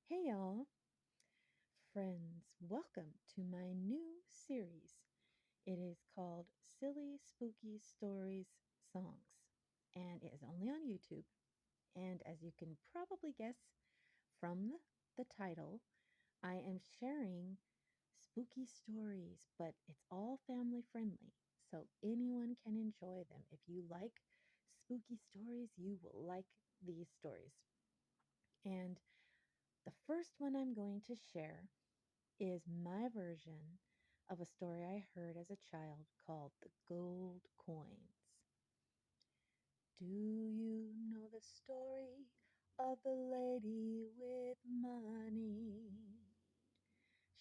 Hey y'all, friends, welcome to my new series. It is called Silly Spooky Stories Songs, and it is only on YouTube. And as you can probably guess from the title, I am sharing spooky stories, but it's all family friendly, so anyone can enjoy them. If you like spooky stories, you will like these stories. And the first one I'm going to share is my version of a story I heard as a child called The Gold Coins. Do you know the story of the lady with money?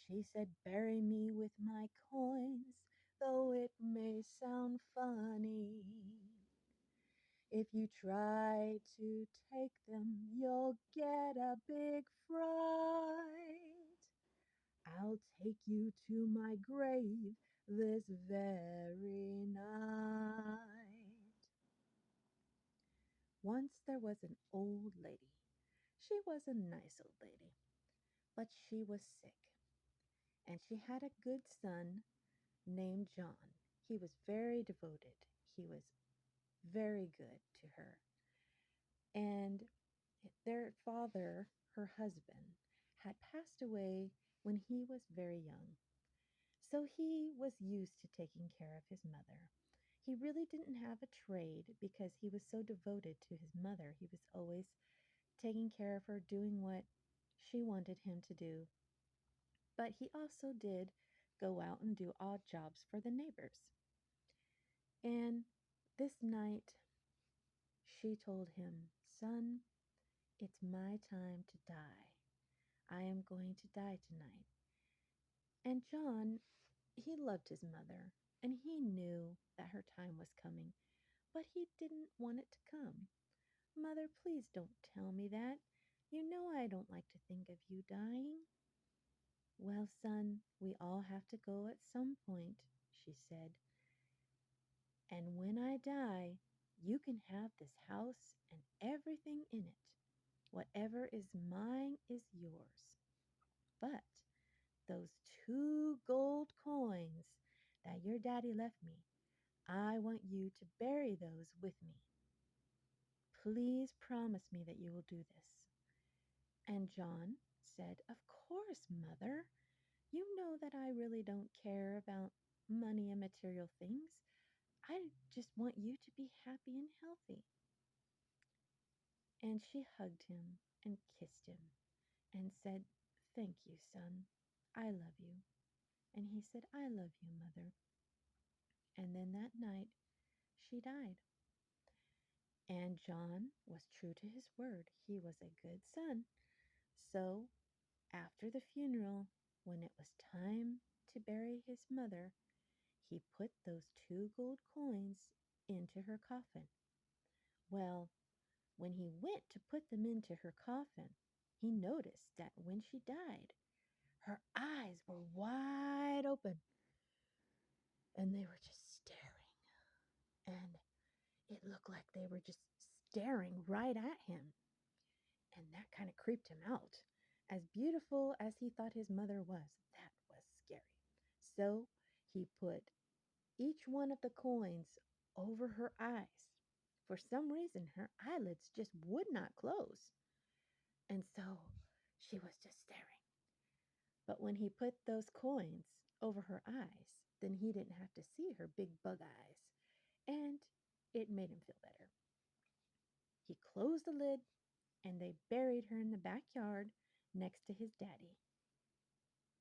She said, bury me with my coins, though it may sound funny. If you try to take them, you'll get a big fright. I'll take you to my grave this very night. Once there was an old lady. She was a nice old lady, but she was sick, and she had a good son named John. He was very devoted. He was very good to her. And their father, her husband, had passed away when he was very young. So he was used to taking care of his mother. He really didn't have a trade because he was so devoted to his mother. He was always taking care of her, doing what she wanted him to do. But he also did go out and do odd jobs for the neighbors. And this night, she told him, Son, it's my time to die. I am going to die tonight. And John, he loved his mother, and he knew that her time was coming. But he didn't want it to come. Mother, please don't tell me that. You know I don't like to think of you dying. Well, son, we all have to go at some point, she said. And when I die, you can have this house and everything in it. Whatever is mine is yours. But those 2 gold coins that your daddy left me, I want you to bury those with me. Please promise me that you will do this. And John said, Of course, Mother. You know that I really don't care about money and material things. I just want you to be happy and healthy. And she hugged him and kissed him and said, Thank you, son. I love you. And he said, I love you, Mother. And then that night, she died. And John was true to his word. He was a good son. So after the funeral, when it was time to bury his mother, he put those 2 gold coins into her coffin. Well, when he went to put them into her coffin, he noticed that when she died, her eyes were wide open and they were just staring. And it looked like they were just staring right at him. And that kind of creeped him out. As beautiful as he thought his mother was, that was scary. So he put each one of the coins over her eyes. For some reason, her eyelids just would not close. And so she was just staring. But when he put those coins over her eyes, then he didn't have to see her big bug eyes. And it made him feel better. He closed the lid and they buried her in the backyard next to his daddy.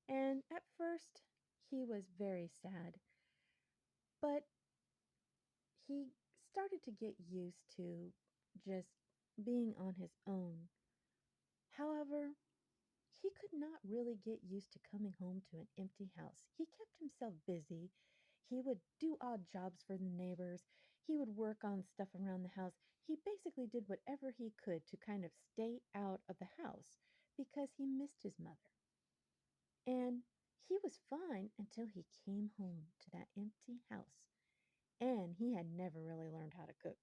And at first, he was very sad, but he started to get used to just being on his own. However, he could not really get used to coming home to an empty house. He kept himself busy. He would do odd jobs for the neighbors. He would work on stuff around the house. He basically did whatever he could to kind of stay out of the house because he missed his mother. And he was fine until he came home to that empty house. And he had never really learned how to cook.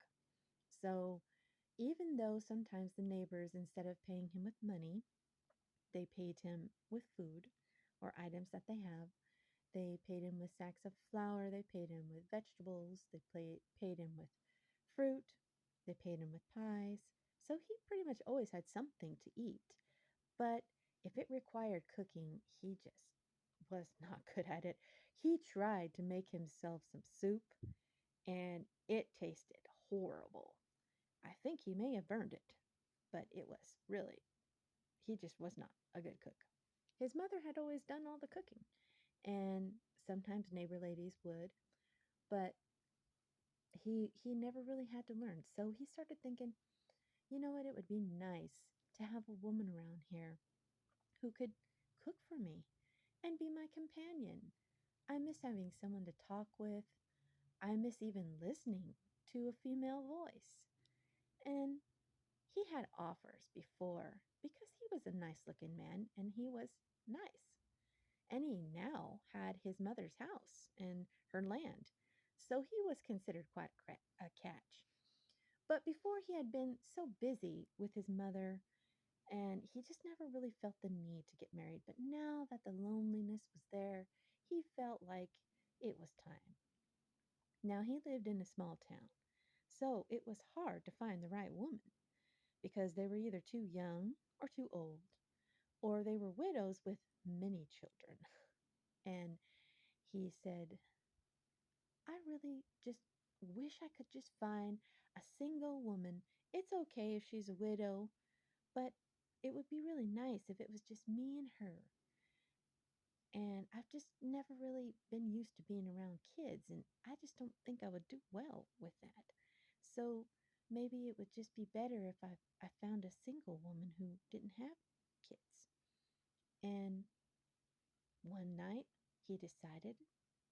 So even though sometimes the neighbors, instead of paying him with money, They paid him with food or items that they have. They paid him with sacks of flour. They paid him with vegetables. They paid him with fruit. They paid him with pies. So he pretty much always had something to eat. But if it required cooking, he just was not good at it. He tried to make himself some soup, and it tasted horrible. I think he may have burned it, but it was really, he just was not a good cook. His mother had always done all the cooking, and sometimes neighbor ladies would, but he never really had to learn. So he started thinking, you know what, it would be nice to have a woman around here who could cook for me and be my companion. I miss having someone to talk with. I miss even listening to a female voice. And he had offers before because he was a nice looking man and he was nice. And he now had his mother's house and her land. So he was considered quite a catch. But before he had been so busy with his mother and he just never really felt the need to get married. But now that the loneliness was there, he felt like it was time. Now he lived in a small town, so it was hard to find the right woman because they were either too young or too old, or they were widows with many children. And he said, I really just wish I could just find a single woman. It's okay if she's a widow, but it would be really nice if it was just me and her. And I've just never really been used to being around kids, and I just don't think I would do well with that. So maybe it would just be better if I found a single woman who didn't have kids. And one night he decided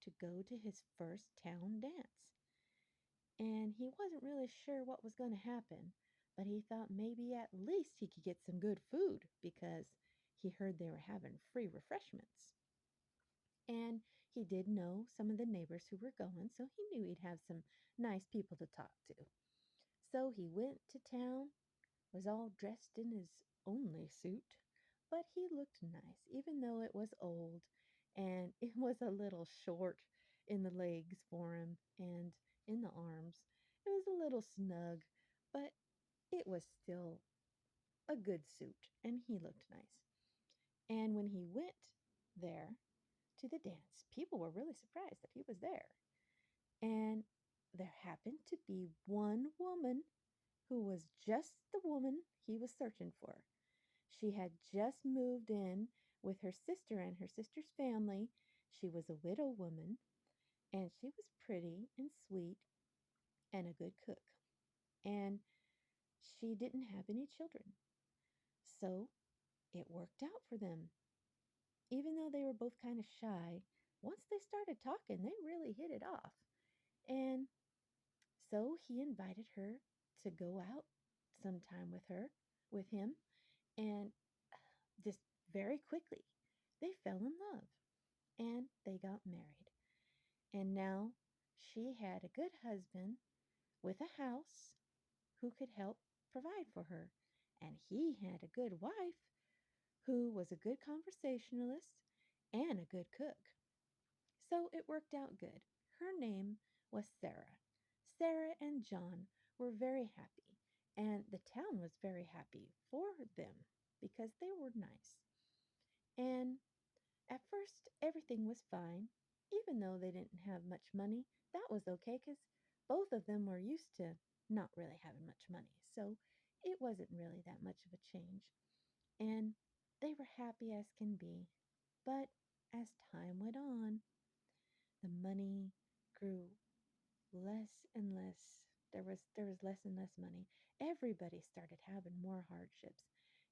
to go to his first town dance. And he wasn't really sure what was going to happen, but he thought maybe at least he could get some good food because he heard they were having free refreshments. And he did know some of the neighbors who were going, so he knew he'd have some nice people to talk to. So he went to town, was all dressed in his only suit, but he looked nice, even though it was old and it was a little short in the legs for him and in the arms. It was a little snug, but it was still a good suit and he looked nice. And when he went there to the dance, people were really surprised that he was there. And there happened to be one woman who was just the woman he was searching for. She had just moved in with her sister and her sister's family. She was a widow woman, and she was pretty and sweet and a good cook. And she didn't have any children. So it worked out for them. Even though they were both kind of shy, once they started talking, they really hit it off. And so he invited her to go out sometime with him, and just very quickly they fell in love and they got married. And now she had a good husband with a house who could help provide for her. And he had a good wife who was a good conversationalist and a good cook. So it worked out good. Her name was Sarah. Sarah and John were very happy, and the town was very happy for them because they were nice. And at first, everything was fine, even though they didn't have much money. That was okay because both of them were used to not really having much money. So it wasn't really that much of a change. And they were happy as can be. But as time went on, the money grew less and less. There was less and less money. Everybody started having more hardships.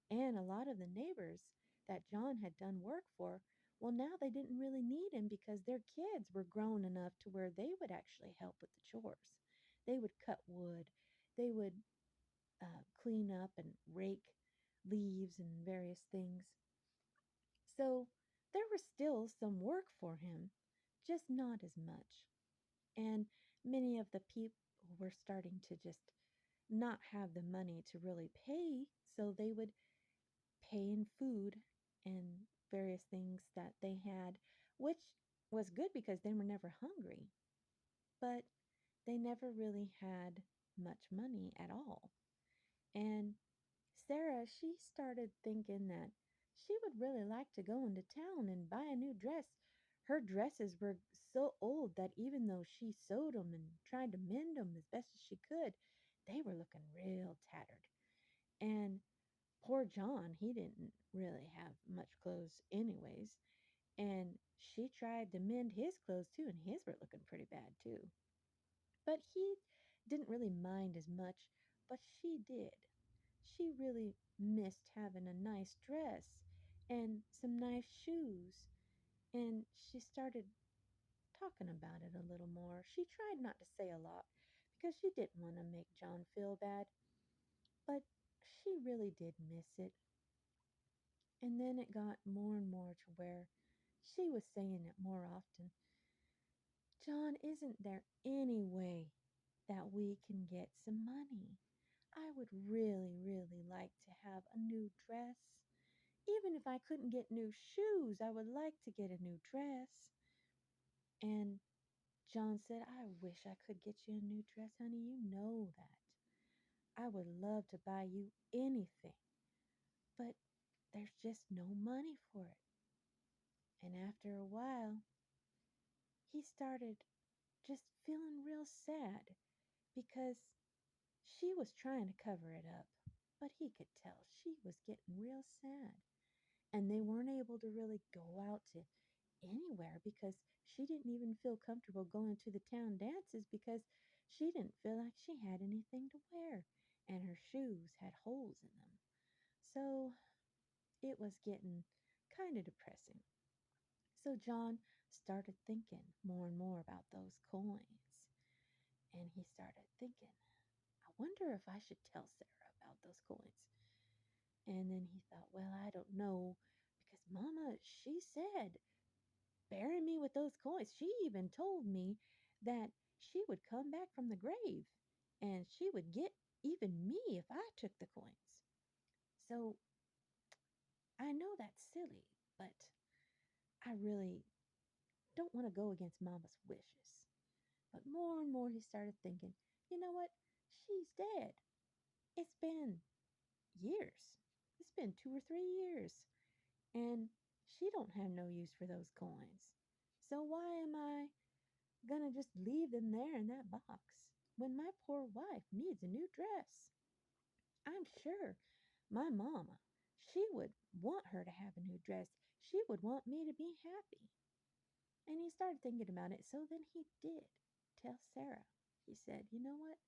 And a lot of the neighbors that John had done work for, well, now they didn't really need him because their kids were grown enough to where they would actually help with the chores. They would cut wood, they would clean up and rake leaves and various things. So there was still some work for him, just not as much. And many of the people were starting to just not have the money to really pay, so they would pay in food and various things that they had, which was good because they were never hungry, but they never really had much money at all. And Sarah, she started thinking that she would really like to go into town and buy a new dress. Her dresses were so old that even though she sewed them and tried to mend them as best as she could, they were looking real tattered. And poor John, he didn't really have much clothes, anyways. And she tried to mend his clothes too, and his were looking pretty bad too. But he didn't really mind as much, but she did. She really missed having a nice dress and some nice shoes. And she started talking about it a little more. She tried not to say a lot because she didn't want to make John feel bad, but she really did miss it. And then it got more and more to where she was saying it more often. John, isn't there any way that we can get some money? I would really, really like to have a new dress. Even if I couldn't get new shoes, I would like to get a new dress. And John said, I wish I could get you a new dress, honey. You know that. I would love to buy you anything, but there's just no money for it. And after a while, he started just feeling real sad because she was trying to cover it up, but he could tell she was getting real sad. And they weren't able to really go out to anywhere because she didn't even feel comfortable going to the town dances because she didn't feel like she had anything to wear and her shoes had holes in them. So it was getting kind of depressing. So John started thinking more and more about those coins. And he started thinking, I wonder if I should tell Sarah about those coins. And then he thought, well, I don't know because Mama, she said bury me with those coins. She even told me that she would come back from the grave and she would get even me if I took the coins. So I know that's silly, but I really don't want to go against Mama's wishes. But more and more he started thinking, you know what? She's dead. It's been years. It's been 2 or 3 years. And she don't have no use for those coins. So why am I gonna just leave them there in that box when my poor wife needs a new dress? I'm sure my mama, she would want her to have a new dress. She would want me to be happy. And he started thinking about it. So then he did tell Sarah. He said, you know what?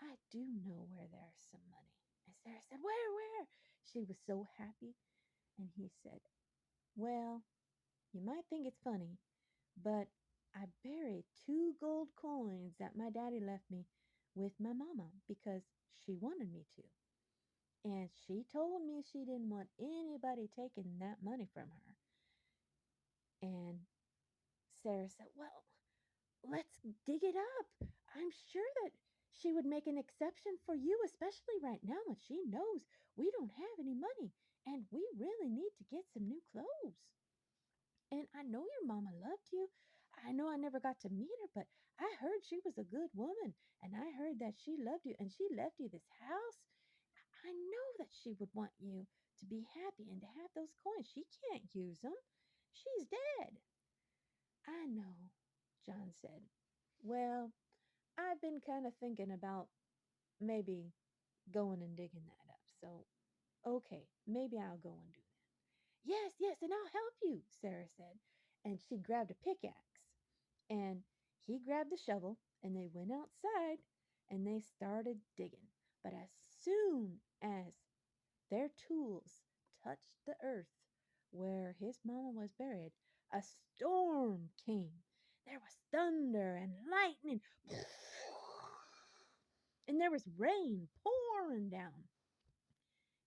I do know where there's some money. And Sarah said, where? She was so happy. And he said, well, you might think it's funny, but I buried 2 gold coins that my daddy left me with my mama because she wanted me to. And she told me she didn't want anybody taking that money from her. And Sarah said, well, let's dig it up. I'm sure that she would make an exception for you, especially right now when she knows we don't have any money and we really need to get some new clothes. And I know your mama loved you. I know I never got to meet her, but I heard she was a good woman. And I heard that she loved you and she left you this house. I know that she would want you to be happy and to have those coins. She can't use them. She's dead. I know, John said. Well, I've been kind of thinking about maybe going and digging that up. So, okay, maybe I'll go and do that. Yes, and I'll help you, Sarah said. And she grabbed a pickaxe and he grabbed the shovel and they went outside and they started digging. But as soon as their tools touched the earth where his mama was buried, a storm came. There was thunder and lightning, and there was rain pouring down,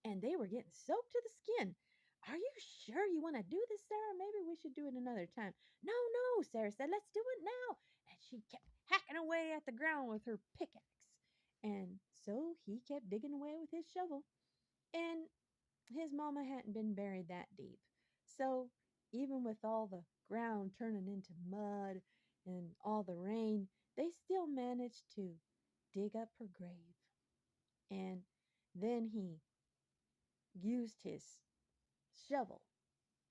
and they were getting soaked to the skin. Are you sure you want to do this, Sarah? Maybe we should do it another time. No, Sarah said, let's do it now. And she kept hacking away at the ground with her pickaxe. And so he kept digging away with his shovel. And his mama hadn't been buried that deep. So even with all the ground turning into mud and all the rain, they still managed to dig up her grave. And then he used his shovel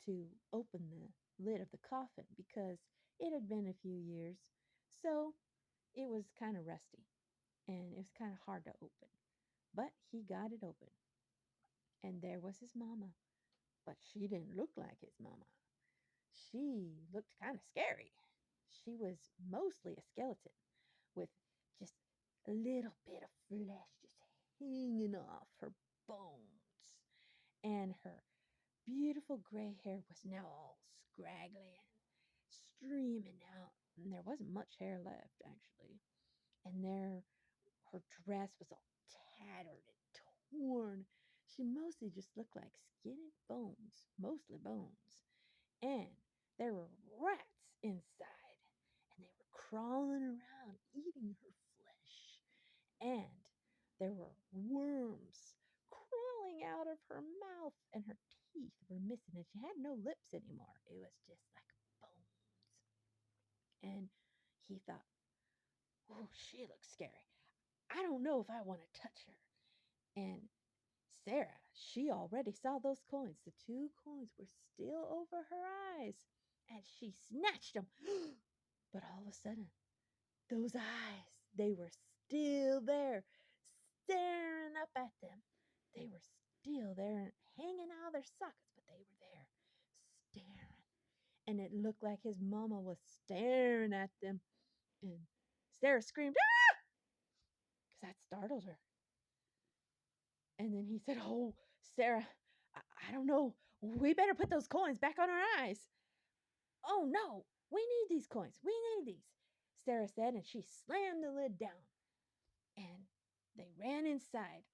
to open the lid of the coffin because it had been a few years. So it was kind of rusty and it was kind of hard to open. But he got it open. And there was his mama. But she didn't look like his mama. She looked kind of scary. She was mostly a skeleton with just a little bit of flesh just hanging off her bones. And her beautiful gray hair was now all scraggly and streaming out. And there wasn't much hair left, actually. And her dress was all tattered and torn. She mostly just looked like skin and bones, mostly bones. And there were rats inside, and they were crawling around eating her flesh. And there were worms crawling out of her mouth, and her teeth were missing, and she had no lips anymore. It was just like bones. And he thought, oh, she looks scary. I don't know if I want to touch her. And Sarah, she already saw those coins. The two coins were still over her eyes, and she snatched them. But all of a sudden, those eyes, they were still there, staring up at them. They were still there and hanging out of their sockets, but they were there, staring. And it looked like his mama was staring at them. And Sarah screamed, ah! Because that startled her. And then he said, oh, Sarah, I don't know. We better put those coins back on our eyes. Oh, no, we need these coins. We need these, Sarah said, and she slammed the lid down. And they ran inside.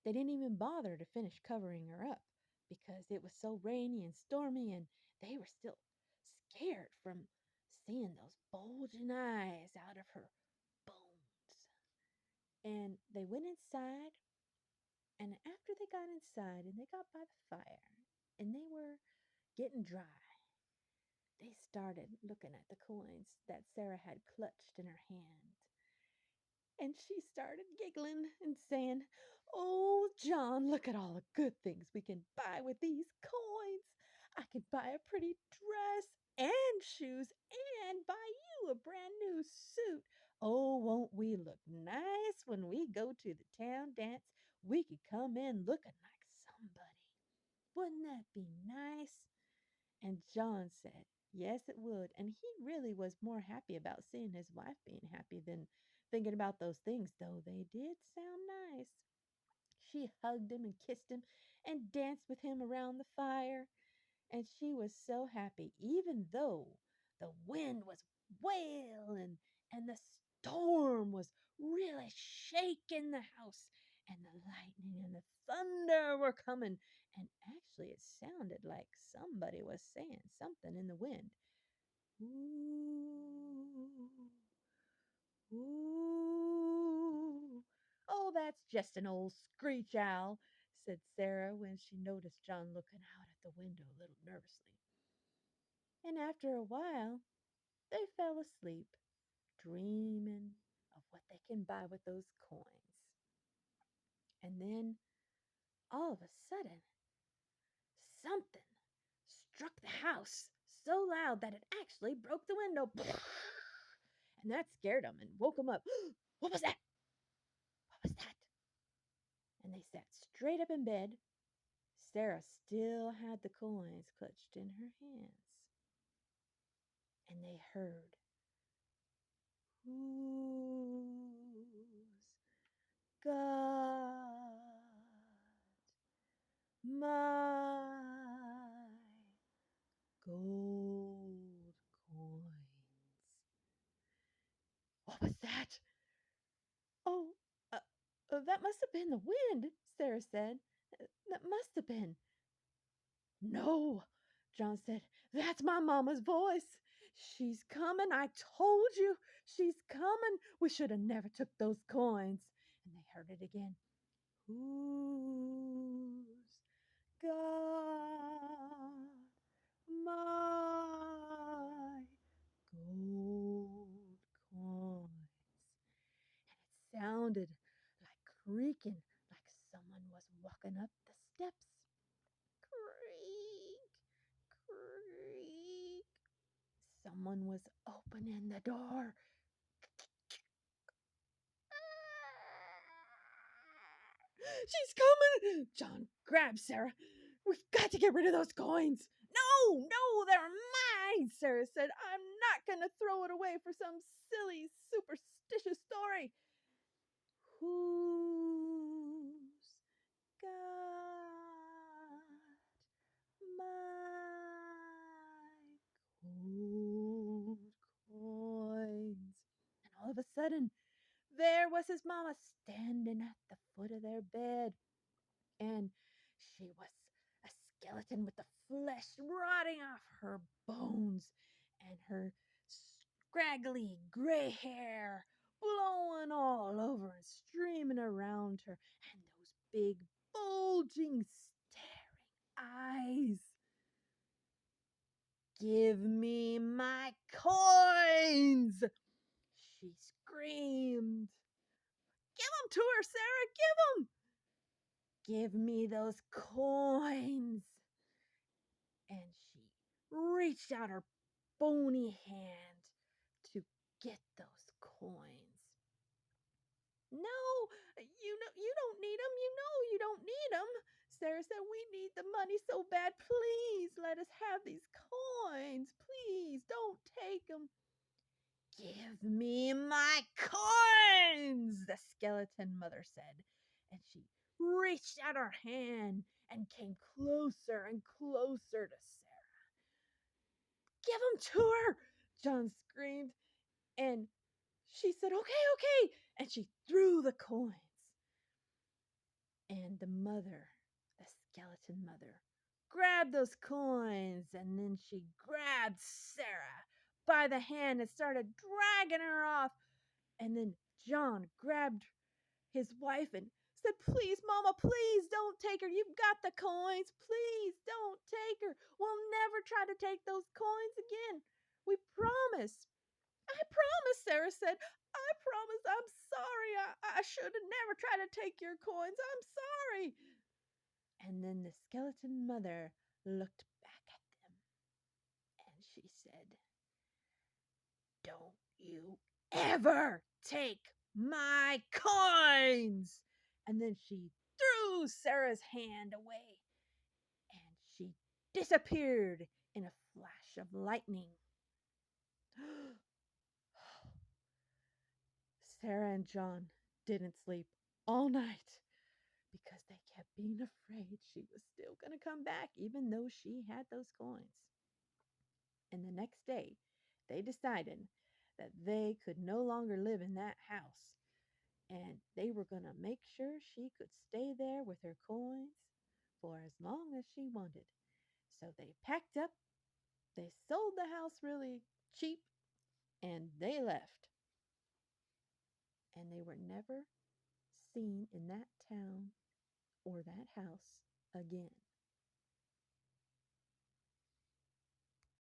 They didn't even bother to finish covering her up because it was so rainy and stormy, and they were still scared from seeing those bulging eyes out of her bones. And they went inside, and after they got inside and they got by the fire and they were getting dry, they started looking at the coins that Sarah had clutched in her hand. And she started giggling and saying, oh, John, look at all the good things we can buy with these coins. I can buy a pretty dress and shoes and buy you a brand new suit. Oh, won't we look nice when we go to the town dance? We could come in looking like somebody. Wouldn't that be nice? And John said, yes, it would. And he really was more happy about seeing his wife being happy than thinking about those things, though they did sound nice. She hugged him and kissed him and danced with him around the fire. And she was so happy, even though the wind was wailing and the storm was really shaking the house, and the lightning and the thunder were coming. And actually, it sounded like somebody was saying something in the wind. Ooh, ooh. Oh, that's just an old screech owl, said Sarah when she noticed John looking out at the window a little nervously. And after a while, they fell asleep, dreaming of what they can buy with those coins. And then, all of a sudden, something struck the house so loud that it actually broke the window. And that scared them and woke them up. What was that? What was that? And they sat straight up in bed. Sarah still had the coins clutched in her hands. And they heard, who's got my gold coins? What was that? Oh, that must have been the wind, Sarah said. That must have been. No, John said. That's my mama's voice. She's coming. I told you. She's coming. We should have never took those coins. And they heard it again. Who's walking up the steps. Creak, creak. Someone was opening the door. She's coming! John grabbed Sarah. We've got to get rid of those coins. No, they're mine, Sarah said. I'm not going to throw it away for some silly, superstitious story. Who's got my gold coins? And all of a sudden, there was his mama standing at the foot of their bed. And she was a skeleton with the flesh rotting off her bones and her scraggly gray hair blowing all over and streaming around her, and those big, bulging, staring eyes. Give me my coins! She screamed. Give them to her, Sarah, give them! Give me those coins. And she reached out her bony hand to get those coins. No, you don't need them. You know you don't need them. Sarah said, we need the money so bad. Please let us have these coins. Please don't take them. Give me my coins, the skeleton mother said. And she reached out her hand and came closer and closer to Sarah. Give them to her, John screamed. And she said, okay. And she threw the coins. And the mother, the skeleton mother, grabbed those coins. And then she grabbed Sarah by the hand and started dragging her off. And then John grabbed his wife and said, please, Mama, please don't take her. You've got the coins. Please don't take her. We'll never try to take those coins again. We promise. I promise, Sarah said. I promise. I'm sorry. I should have never tried to take your coins. I'm sorry. And then the skeleton mother looked back at them and she said, don't you ever take my coins. And then she threw Sarah's hand away and she disappeared in a flash of lightning. Sarah and John didn't sleep all night because they kept being afraid she was still going to come back, even though she had those coins. And the next day, they decided that they could no longer live in that house, and they were going to make sure she could stay there with her coins for as long as she wanted. So they packed up, they sold the house really cheap, and they left. And they were never seen in that town or that house again.